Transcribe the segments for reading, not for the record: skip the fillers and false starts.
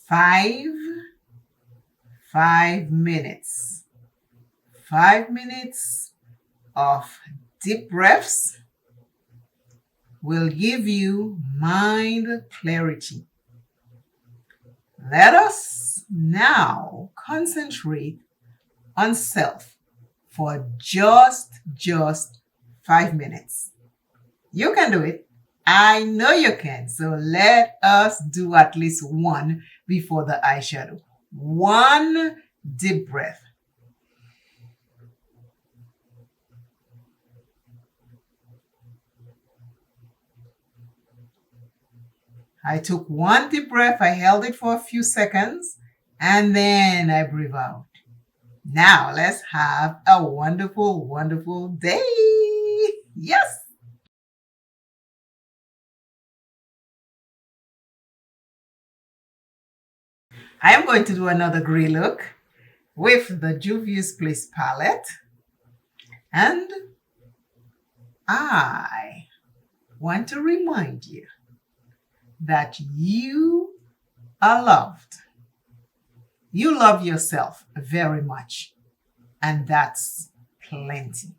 5 minutes. 5 minutes of deep breaths will give you mind clarity. Let us now concentrate on self for just 5 minutes. You can do it. I know you can. So let us do at least one before the eyeshadow. One deep breath. I took one deep breath. I held it for a few seconds and then I breathe out. Now let's have a wonderful, wonderful day. Yes. I am going to do another gray look with the Juvia's Place palette. And I want to remind you that you are loved. You love yourself very much, and that's plenty.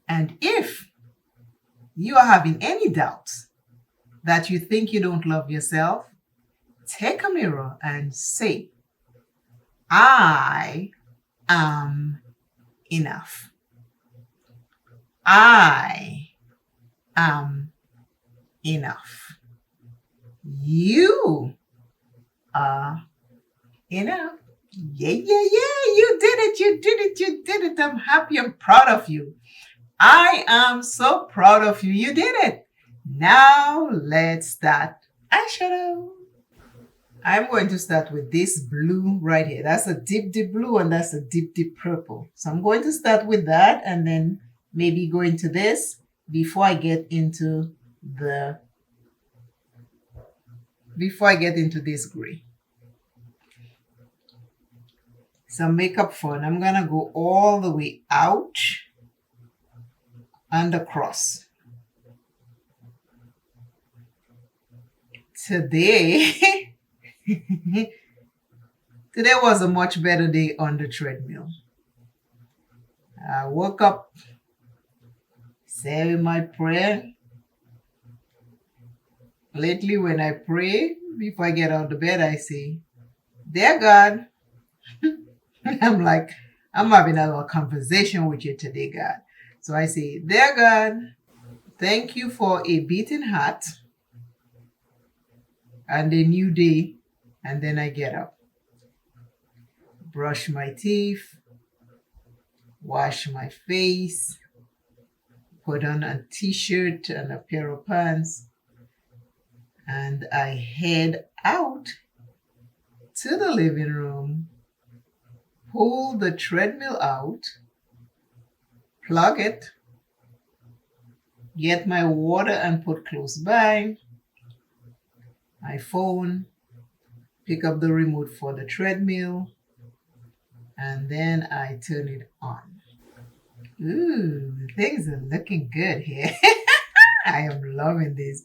And if you are having any doubts that you think you don't love yourself, take a mirror and say, I am enough. I am enough. You are enough. Yeah. You did it. I'm happy. I'm proud of you. I am so proud of you. You did it. Now let's start eyeshadow. I'm going to start with this blue right here. That's a deep blue and that's a deep purple. So I'm going to start with that and then maybe go into this before I get into this gray. Some makeup fun. I'm gonna go all the way out and across. Today was a much better day on the treadmill. I woke up, said my prayer. Lately, when I pray, before I get out of the bed, I say, Dear God, I'm having a little conversation with you today, God. So I say, Dear God, thank you for a beating heart and a new day. And then I get up, brush my teeth, wash my face, put on a t-shirt and a pair of pants, and I head out to the living room, pull the treadmill out, plug it, get my water and put close by, my phone, pick up the remote for the treadmill, and then I turn it on. Ooh, things are looking good here. I am loving this.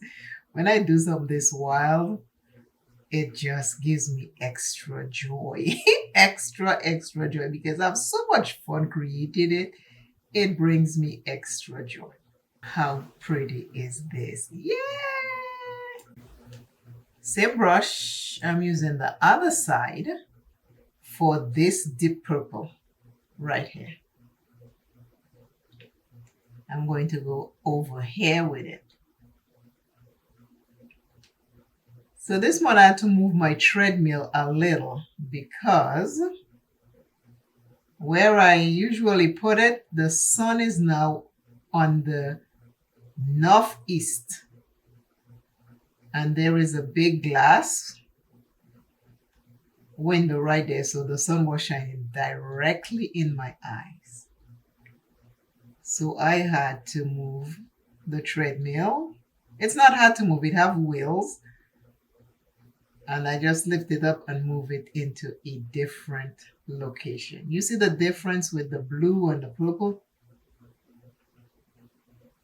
When I do something this wild, it just gives me extra joy. extra joy because I have so much fun creating it. It brings me extra joy. How pretty is this? Yeah! Same brush, I'm using the other side for this deep purple right here. I'm going to go over here with it. So this one I had to move my treadmill a little because where I usually put it, the sun is now on the northeast. And there is a big glass window right there. So the sun was shining directly in my eyes. So I had to move the treadmill. It's not hard to move, it has wheels. And I just lift it up and move it into a different location. You see the difference with the blue and the purple?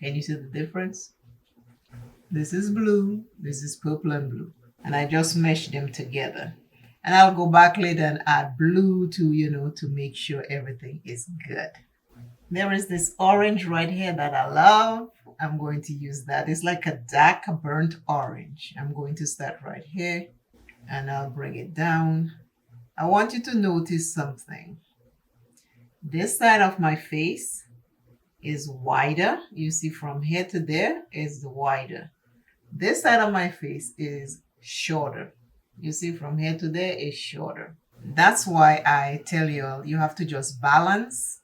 Can you see the difference? This is blue, this is purple and blue. And I just mesh them together. And I'll go back later and add blue to make sure everything is good. There is this orange right here that I love. I'm going to use that. It's like a dark burnt orange. I'm going to start right here and I'll bring it down. I want you to notice something. This side of my face is wider. You see from here to there is wider. This side of my face is shorter. You see from here to there is shorter. That's why I tell you have to just balance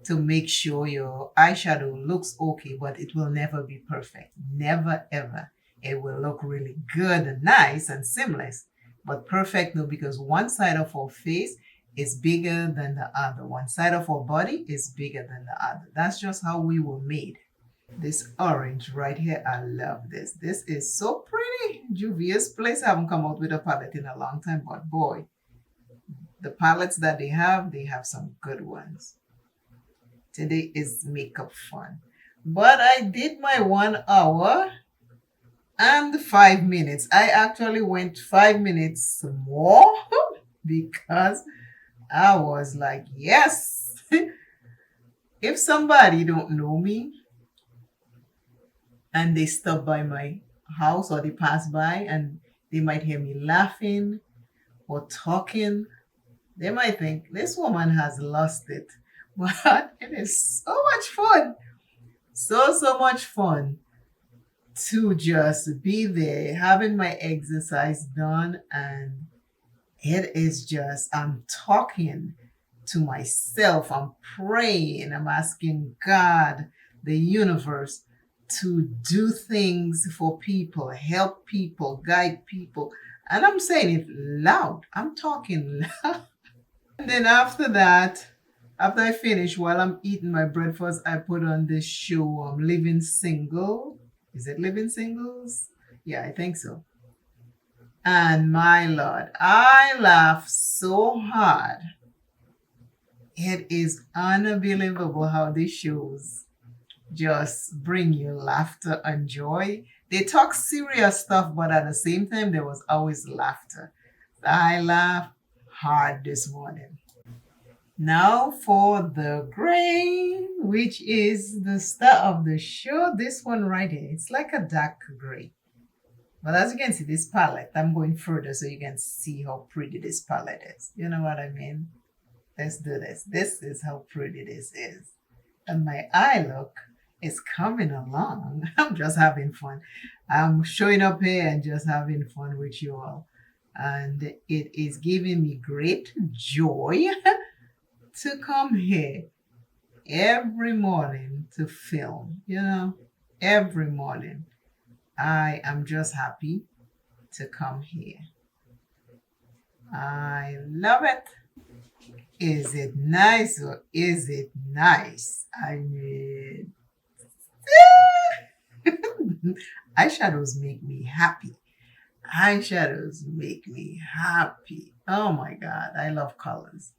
to make sure your eyeshadow looks okay, but it will never be perfect. Never ever. It will look really good and nice and seamless, but perfect no, because one side of our face is bigger than the other. One side of our body is bigger than the other. That's just how we were made. This orange right here, I love this. This is so pretty. Juvia's Place, I haven't come out with a palette in a long time, but boy, the palettes that they have some good ones. Today is makeup fun. But I did my 1 hour and 5 minutes. I actually went 5 minutes more because I was like, yes. If somebody don't know me and they stop by my house or they pass by and they might hear me laughing or talking, they might think this woman has lost it. But it is so much fun. So much fun to just be there, having my exercise done. And it is just, I'm talking to myself, I'm praying, I'm asking God, the universe, to do things for people, help people, guide people. And I'm saying it loud. I'm talking loud. And then after that, after I finish, while I'm eating my breakfast, I put on this show, Living Single. Is it Living Singles? Yeah, I think so. And my Lord, I laugh so hard. It is unbelievable how these shows just bring you laughter and joy. They talk serious stuff, but at the same time, there was always laughter. I laughed hard this morning. Now for the gray, which is the star of the show. This one right here, it's like a dark gray. But as you can see, this palette, I'm going further so you can see how pretty this palette is. You know what I mean? Let's do this. This is how pretty this is. And my eye look is coming along. I'm just having fun. I'm showing up here and just having fun with you all. And it is giving me great joy to come here every morning to film, every morning. I am just happy to come here. I love it. Is it nice or is it nice? I mean, eyeshadows make me happy. Eyeshadows make me happy. Oh my God, I love colors.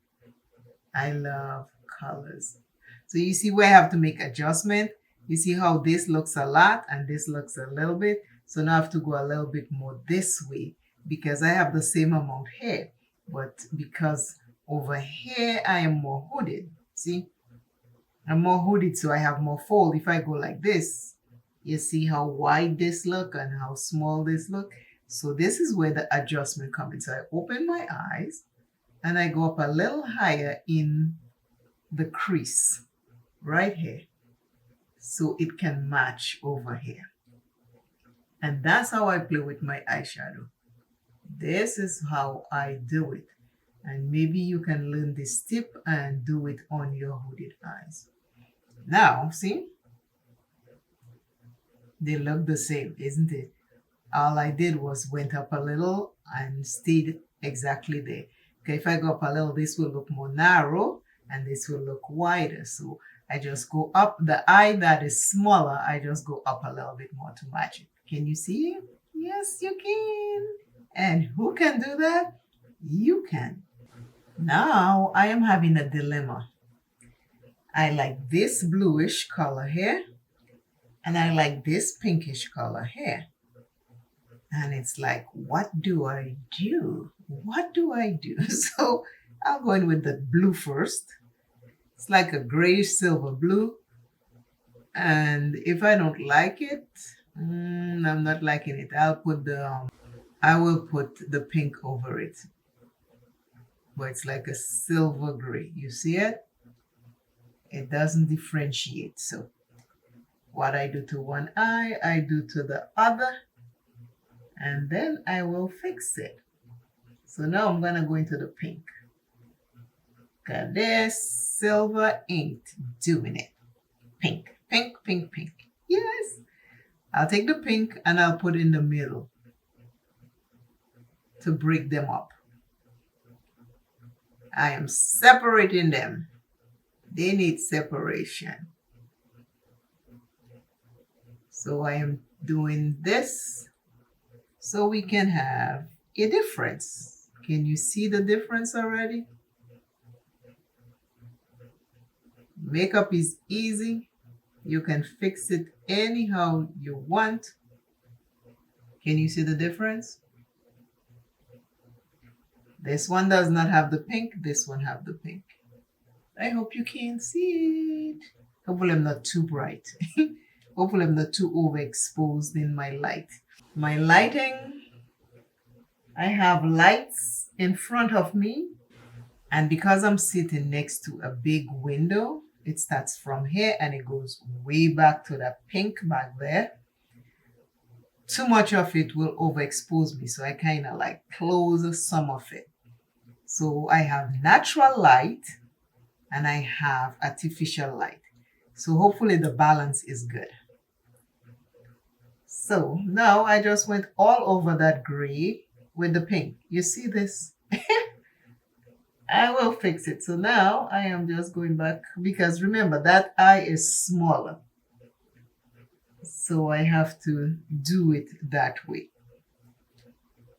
I love colors. So you see where I have to make adjustment. You see how this looks a lot and this looks a little bit. So now I have to go a little bit more this way because I have the same amount here. But because over here I am more hooded. See? I'm more hooded, so I have more fold. If I go like this, you see how wide this look and how small this look. So this is where the adjustment comes in. So I open my eyes and I go up a little higher in the crease right here so it can match over here. And that's how I play with my eyeshadow. This is how I do it. And maybe you can learn this tip and do it on your hooded eyes. Now, see? They look the same, isn't it? All I did was went up a little and stayed exactly there. Okay, if I go up a little, this will look more narrow and this will look wider. So I just go up. The eye that is smaller, I just go up a little bit more to match it. Can you see? Yes, you can. And who can do that? You can. Now I am having a dilemma. I like this bluish color here and I like this pinkish color here. And it's like, what do I do? What do I do? So I'll go in with the blue first. It's like a grayish silver blue. And if I don't like it, I'm not liking it. I will put the pink over it. But it's like a silver gray. You see it? It doesn't differentiate. So what I do to one eye, I do to the other, and then I will fix it. So now I'm gonna go into the pink. Got this silver inked doing it. Pink, pink, pink, pink. Yes. I'll take the pink and I'll put in the middle to break them up. I am separating them. They need separation. So I am doing this so we can have a difference. Can you see the difference already? Makeup is easy. You can fix it anyhow you want. Can you see the difference? This one does not have the pink. This one have the pink. I hope you can see it. Hopefully I'm not too bright. Hopefully I'm not too overexposed in my light. My lighting, I have lights in front of me. And because I'm sitting next to a big window, it starts from here and it goes way back to that pink back there. Too much of it will overexpose me. So I kind of like close some of it. So I have natural light and I have artificial light. So hopefully the balance is good. So now I just went all over that gray with the pink. You see this? I will fix it. So now I am just going back because remember that eye is smaller. So I have to do it that way.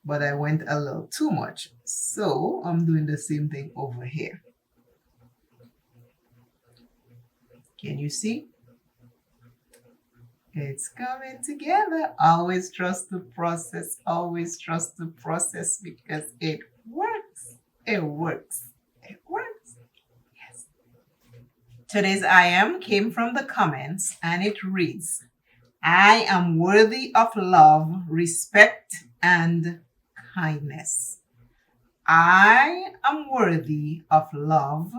But I went a little too much. So I'm doing the same thing over here. Can you see? It's coming together. Always trust the process. Always trust the process because it works. It works. It works. Yes. Today's I am came from the comments and it reads, I am worthy of love, respect, and kindness. I am worthy of love,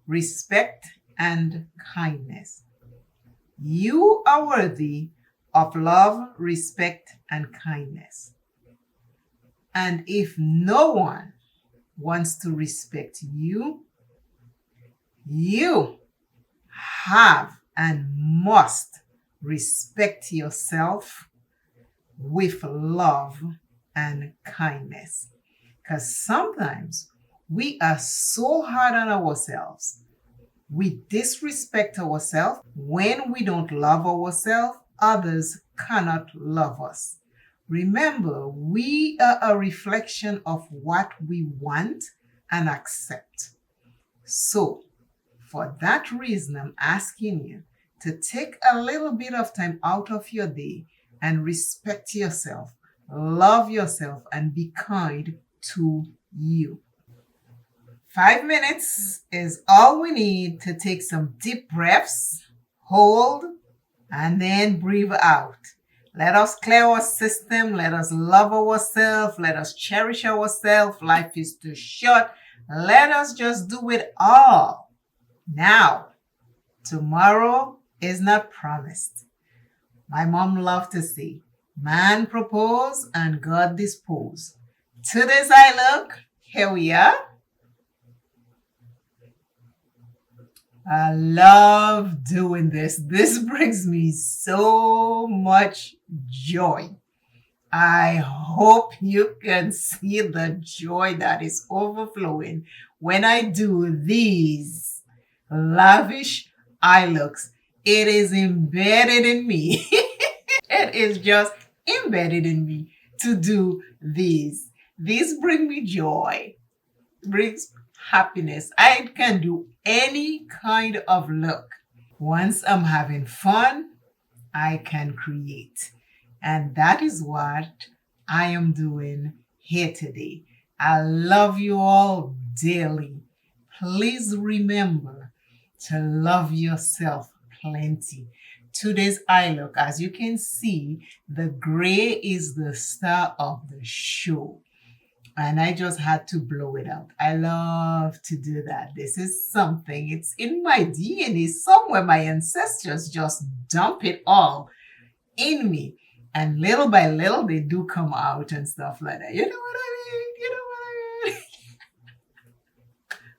respect, and kindness. You are worthy of love, respect, and kindness. And if no one wants to respect you, you have and must respect yourself with love and kindness. Because sometimes we are so hard on ourselves. We disrespect ourselves. When we don't love ourselves, others cannot love us. Remember, we are a reflection of what we want and accept. So, for that reason, I'm asking you to take a little bit of time out of your day and respect yourself, love yourself, and be kind to you. 5 minutes is all we need to take some deep breaths, hold, and then breathe out. Let us clear our system. Let us love ourselves. Let us cherish ourselves. Life is too short. Let us just do it all. Now, tomorrow is not promised. My mom loved to say, man propose and God dispose. To this I look. Here we are. I love doing this. This brings me so much joy. I hope you can see the joy that is overflowing when I do these lavish eye looks. It is embedded in me. It is just embedded in me to do these. These bring me joy, brings happiness. I can do any kind of look. Once I'm having fun, I can create. And that is what I am doing hair today. I love you all dearly. Please remember to love yourself plenty. Today's eye look, as you can see, the gray is the star of the show. And I just had to blow it out. I love to do that. This is something, it's in my DNA somewhere. My ancestors just dump it all in me. And little by little, they do come out and stuff like that. You know what I mean? You know what I mean?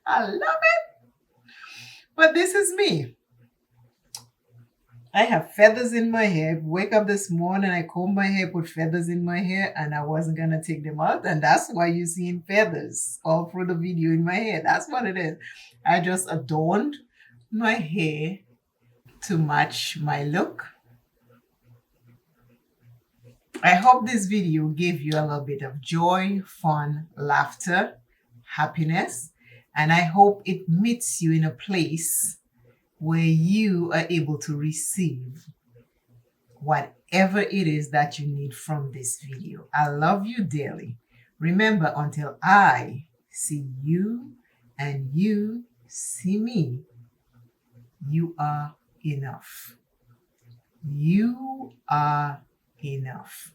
I love it. But this is me. I have feathers in my hair. Wake up this morning, I comb my hair, put feathers in my hair, and I wasn't gonna take them out. And that's why you're seeing feathers all through the video in my hair. That's what it is. I just adorned my hair to match my look. I hope this video gave you a little bit of joy, fun, laughter, happiness, and I hope it meets you in a place where you are able to receive whatever it is that you need from this video. I love you dearly. Remember, until I see you and you see me, you are enough. You are enough.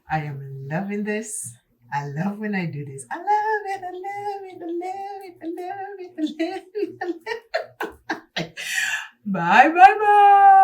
I am loving this. I love when I do this. I love it. I love it. I love it. I love it. I love it. I love it. Bye, bye, bye.